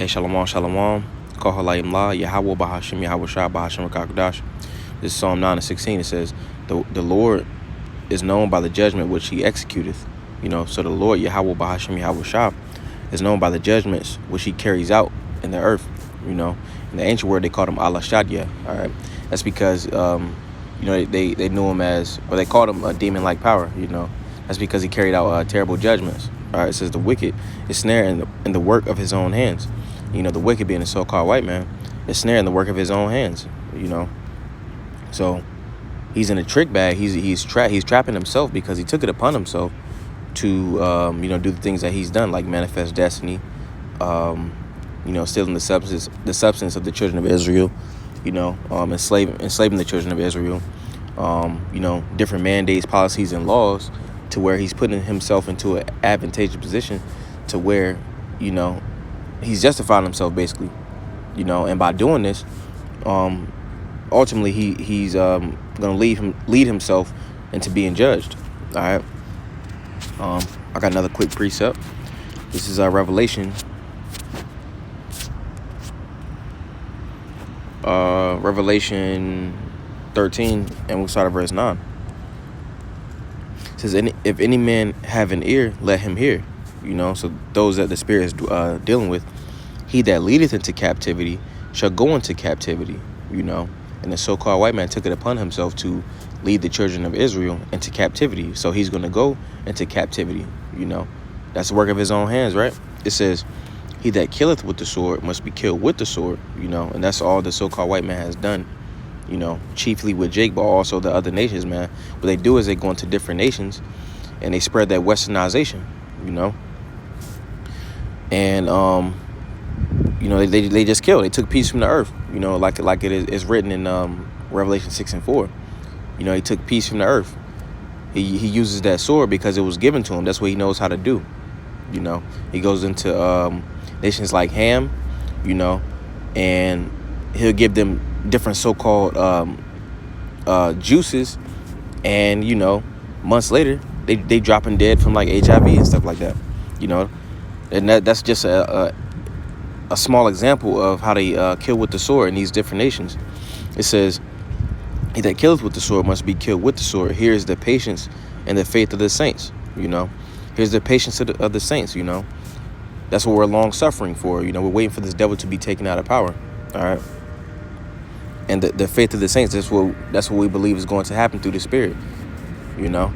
Hey, shalom, shalom. Kohalayim la, Yahweh Bahashim, Yahweh Shah, Bahashim Rakakadash. This is Psalm 9 and 16. It says, the Lord is known by the judgment which he executeth. So the Lord, Yahweh Bahashim, Yahweh Shah, is known by the judgments which he carries out in the earth. In the ancient word, they called him Allah Shadia. All right. That's because, they knew him as, or they called him a demon-like power. That's because he carried out terrible judgments. All right. It says the wicked is snared in the work of his own hands. The wicked being the so-called white man is snared in the work of his own hands. So he's in a trick bag. He's trapping himself because he took it upon himself to do the things that he's done, like manifest destiny, stealing the substance of the children of Israel, enslaving the children of Israel, different mandates, policies, and laws, to where he's putting himself into an advantageous position to where, he's justifying himself basically, and by doing this, ultimately he's going to lead himself into being judged. All right. I got another quick precept. This is Revelation. Revelation 13, and we'll start at verse 9. It says, if any man have an ear, let him hear. So those that the Spirit is dealing with, he that leadeth into captivity shall go into captivity. And the so-called white man took it upon himself to lead the children of Israel into captivity. So he's going to go into captivity. That's the work of his own hands, right? It says, he that killeth with the sword must be killed with the sword, and that's all the so-called white man has done, chiefly with Jake, but also the other nations, man. What they do is they go into different nations and they spread that westernization, and, they just killed. They took peace from the earth, like it is written in Revelation 6 and 4. He took peace from the earth. He uses that sword because it was given to him. That's what he knows how to do. He goes into nations like Ham, and he'll give them different so-called juices, and months later they dropping dead from like HIV and stuff like that. And that's just a small example of how they kill with the sword in these different nations. It says, he that killeth with the sword must be killed with the sword. Here's the patience and the faith of the saints. Here's the patience of the saints. That's what we're long suffering for. We're waiting for this devil to be taken out of power. All right. And the faith of the saints, that's what we believe is going to happen through the Spirit. All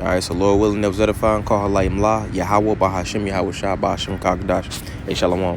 right. So Lord willing, that was edifying. Kohalayim la, Yahweh Bahashim, Yahweh Shah, Bahashim Kakadash. Hey, shalom.